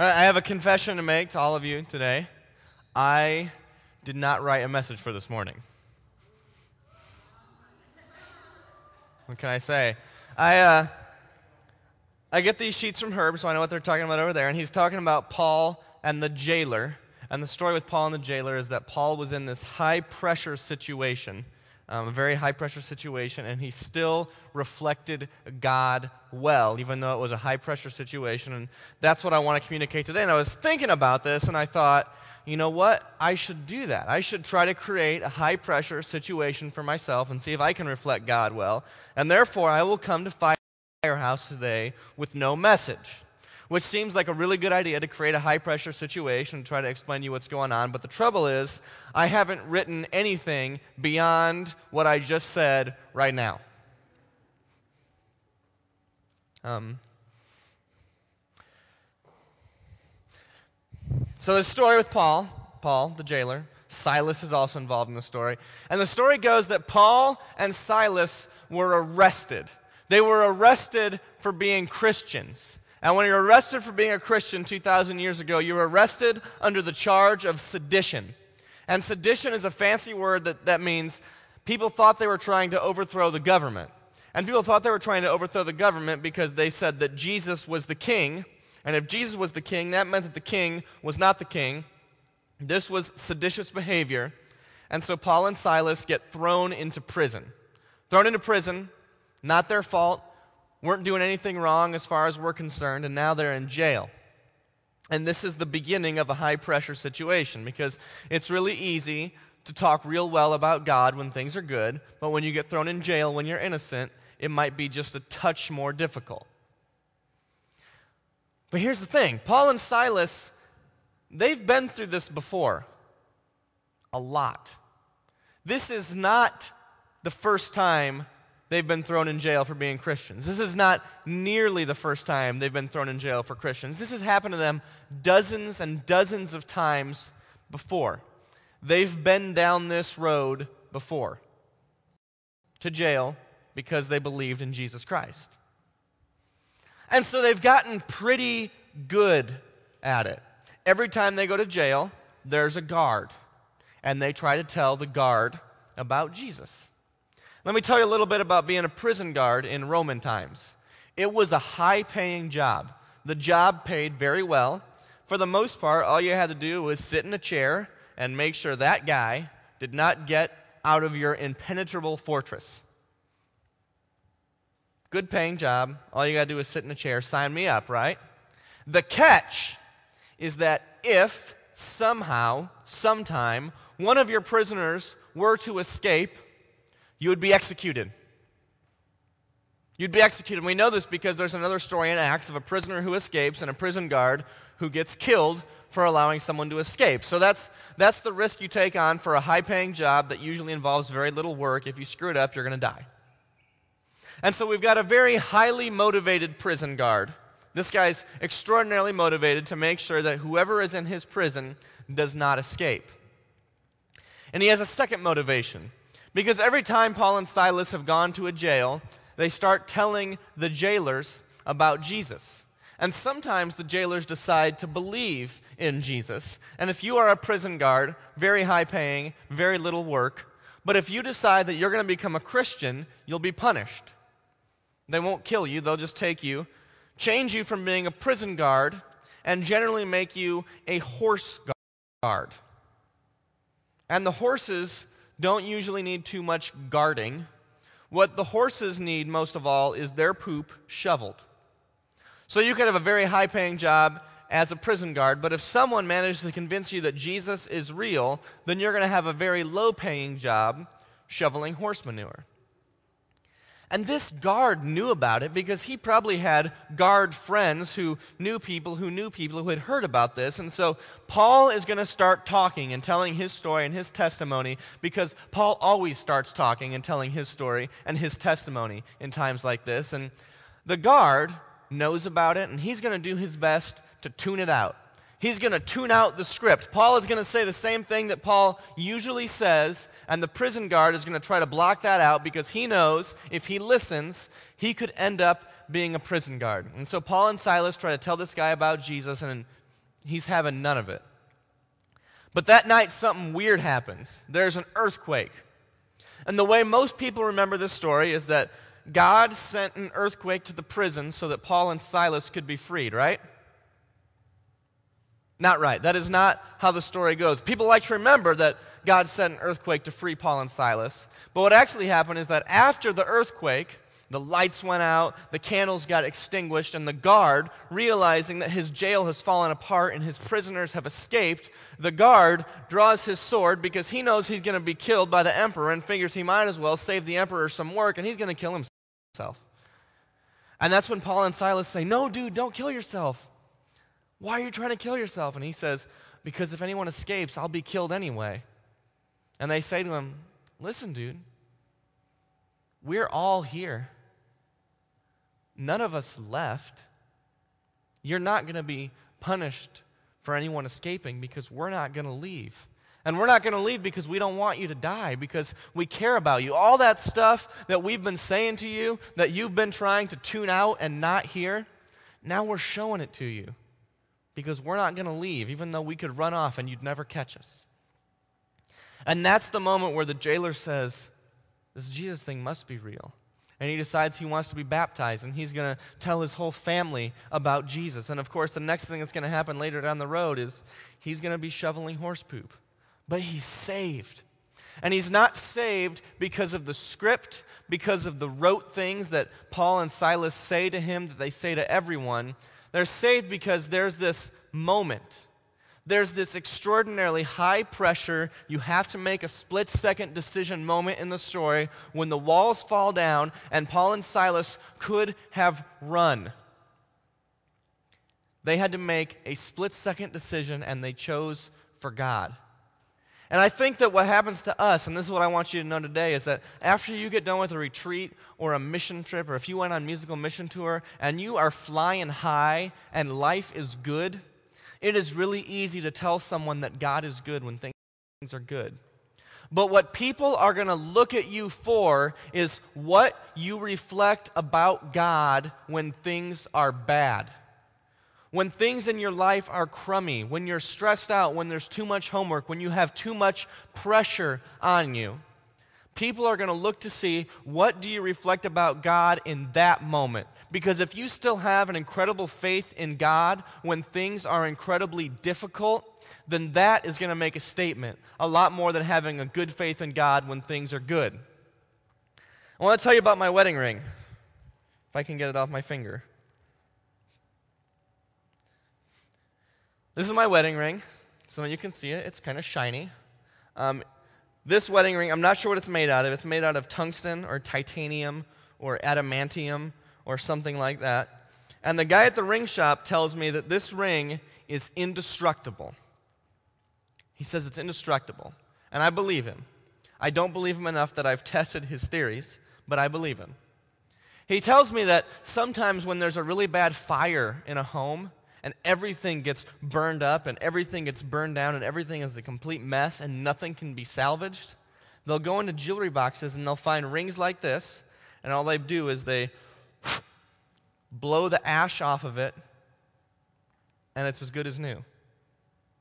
All right, I have a confession to make to all of you today. I did not write a message for this morning. What can I say? I get these sheets from Herb, so I know what they're talking about over there, and he's talking about Paul and the jailer. And the story with Paul and the jailer is that Paul was in this high-pressure situation, a very high-pressure situation, and he still reflected God well, even though it was a high-pressure situation. And that's what I want to communicate today. And I was thinking about this, and I thought, you know what? I should do that. I should try to create a high-pressure situation for myself and see if I can reflect God well. And therefore, I will come to Firehouse today with no message, which seems like a really good idea to create a high-pressure situation and try to explain to you what's going on. But the trouble is, I haven't written anything beyond what I just said right now. So the story with Paul, the jailer, Silas is also involved in the story. And the story goes that Paul and Silas were arrested. They were arrested for being Christians. And when you're arrested for being a Christian 2,000 years ago, you were arrested under the charge of sedition. And sedition is a fancy word that means people thought they were trying to overthrow the government. And people thought they were trying to overthrow the government because they said that Jesus was the king. And if Jesus was the king, that meant that the king was not the king. This was seditious behavior. And so Paul and Silas get thrown into prison. Thrown into prison, not their fault, weren't doing anything wrong as far as we're concerned, and now they're in jail. And this is the beginning of a high-pressure situation because it's really easy to talk real well about God when things are good, but when you get thrown in jail when you're innocent, it might be just a touch more difficult. But here's the thing. Paul and Silas, they've been through this before. A lot. This is not the first time they've been thrown in jail for being Christians. This is not nearly the first time they've been thrown in jail for Christians. This has happened to them dozens and dozens of times before. They've been down this road before to jail because they believed in Jesus Christ. And so they've gotten pretty good at it. Every time they go to jail, there's a guard, and they try to tell the guard about Jesus. Let me tell you a little bit about being a prison guard in Roman times. It was a high-paying job. The job paid very well. For the most part, all you had to do was sit in a chair and make sure that guy did not get out of your impenetrable fortress. Good paying job. All you got to do is sit in a chair. Sign me up, right? The catch is that if somehow, sometime, one of your prisoners were to escape, you would be executed. You'd be executed. We know this because there's another story in Acts of a prisoner who escapes and a prison guard who gets killed for allowing someone to escape. So that's the risk you take on for a high-paying job that usually involves very little work. If you screw it up, you're going to die. And so we've got a very highly motivated prison guard. This guy's extraordinarily motivated to make sure that whoever is in his prison does not escape. And he has a second motivation. Because every time Paul and Silas have gone to a jail, they start telling the jailers about Jesus. And sometimes the jailers decide to believe in Jesus. And if you are a prison guard, very high paying, very little work, but if you decide that you're going to become a Christian, you'll be punished. They won't kill you, they'll just take you, change you from being a prison guard, and generally make you a horse guard. And the horses don't usually need too much guarding. What the horses need most of all is their poop shoveled. So you could have a very high-paying job as a prison guard, but if someone manages to convince you that Jesus is real, then you're going to have a very low-paying job shoveling horse manure. And this guard knew about it because he probably had guard friends who knew people who had heard about this. And so Paul is going to start talking and telling his story and his testimony because Paul always starts talking and telling his story and his testimony in times like this. And the guard knows about it, and he's going to do his best to tune it out. He's going to tune out the script. Paul is going to say the same thing that Paul usually says, and the prison guard is going to try to block that out because he knows if he listens, he could end up being a prison guard. And so Paul and Silas try to tell this guy about Jesus, and He's having none of it. But that night, something weird happens. There's an earthquake. And the way most people remember this story is that God sent an earthquake to the prison so that Paul and Silas could be freed, right? Not right. That is not how the story goes. People like to remember that God sent an earthquake to free Paul and Silas. But what actually happened is that after the earthquake, the lights went out, the candles got extinguished, and the guard, realizing that his jail has fallen apart and his prisoners have escaped, the guard draws his sword because he knows he's going to be killed by the emperor and figures he might as well save the emperor some work, and he's going to kill himself. And that's when Paul and Silas say, "No, dude, don't kill yourself. Why are you trying to kill yourself?" And he says, "Because if anyone escapes, I'll be killed anyway." And they say to him, "Listen, dude, we're all here. None of us left. You're not going to be punished for anyone escaping because we're not going to leave. And we're not going to leave because we don't want you to die, because we care about you." All that stuff that we've been saying to you, that you've been trying to tune out and not hear, now we're showing it to you because we're not going to leave, even though we could run off and you'd never catch us. And that's the moment where the jailer says, "This Jesus thing must be real." And he decides he wants to be baptized, and he's going to tell his whole family about Jesus. And of course, the next thing that's going to happen later down the road is he's going to be shoveling horse poop. But he's saved. And he's not saved because of the script, because of the rote things that Paul and Silas say to him, that they say to everyone. They're saved because there's this moment. There's this extraordinarily high pressure, you have to make a split-second decision moment in the story when the walls fall down and Paul and Silas could have run. They had to make a split-second decision, and they chose for God. And I think that what happens to us, and this is what I want you to know today, is that after you get done with a retreat or a mission trip, or if you went on a musical mission tour and you are flying high and life is good, it is really easy to tell someone that God is good when things are good. But what people are going to look at you for is what you reflect about God when things are bad. When things in your life are crummy, when you're stressed out, when there's too much homework, when you have too much pressure on you, people are going to look to see what do you reflect about God in that moment. Because if you still have an incredible faith in God when things are incredibly difficult, then that is going to make a statement, a lot more than having a good faith in God when things are good. I want to tell you about my wedding ring, if I can get it off my finger. This is my wedding ring. So you can see it. It's kind of shiny. This wedding ring, I'm not sure what it's made out of. It's made out of tungsten or titanium or adamantium or something like that. And the guy at the ring shop tells me that this ring is indestructible. He says it's indestructible. And I believe him. I don't believe him enough that I've tested his theories, but I believe him. He tells me that sometimes when there's a really bad fire in a home, and everything gets burned up, and everything gets burned down, and everything is a complete mess, and nothing can be salvaged, they'll go into jewelry boxes, and they'll find rings like this, and all they do is they blow the ash off of it, and it's as good as new.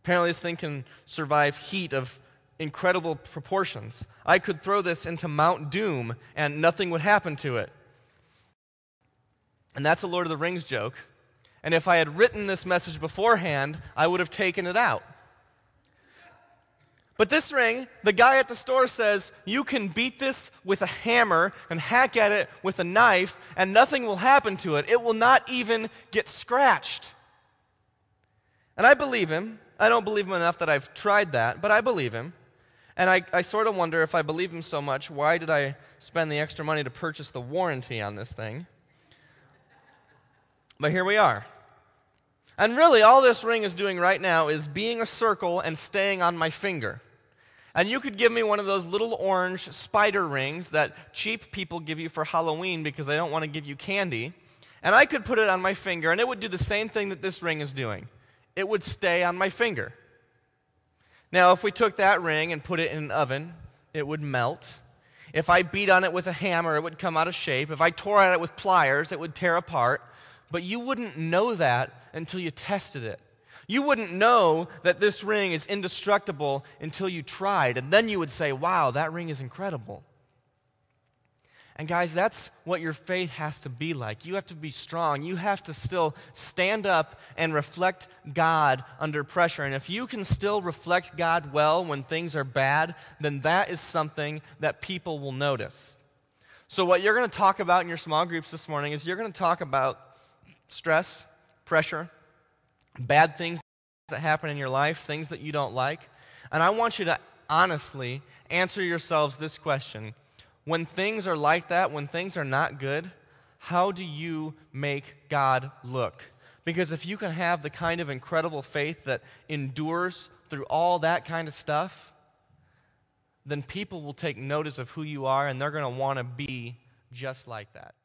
Apparently this thing can survive heat of incredible proportions. I could throw this into Mount Doom, and nothing would happen to it. And that's a Lord of the Rings joke. And if I had written this message beforehand, I would have taken it out. But this ring, the guy at the store says, you can beat this with a hammer and hack at it with a knife, and nothing will happen to it. It will not even get scratched. And I believe him. I don't believe him enough that I've tried that, but I believe him. And I sort of wonder, if I believe him so much, why did I spend the extra money to purchase the warranty on this thing? But here we are. And really, all this ring is doing right now is being a circle and staying on my finger. And you could give me one of those little orange spider rings that cheap people give you for Halloween because they don't want to give you candy. And I could put it on my finger, and it would do the same thing that this ring is doing. It would stay on my finger. Now, if we took that ring and put it in an oven, it would melt. If I beat on it with a hammer, it would come out of shape. If I tore at it with pliers, it would tear apart. But you wouldn't know that until you tested it. You wouldn't know that this ring is indestructible until you tried, and then you would say, wow, that ring is incredible. And guys, that's what your faith has to be like. You have to be strong. You have to still stand up and reflect God under pressure. And if you can still reflect God well when things are bad, then that is something that people will notice. So what you're going to talk about in your small groups this morning is you're going to talk about stress, pressure, bad things that happen in your life, things that you don't like. And I want you to honestly answer yourselves this question. When things are like that, when things are not good, how do you make God look? Because if you can have the kind of incredible faith that endures through all that kind of stuff, then people will take notice of who you are, and they're going to want to be just like that.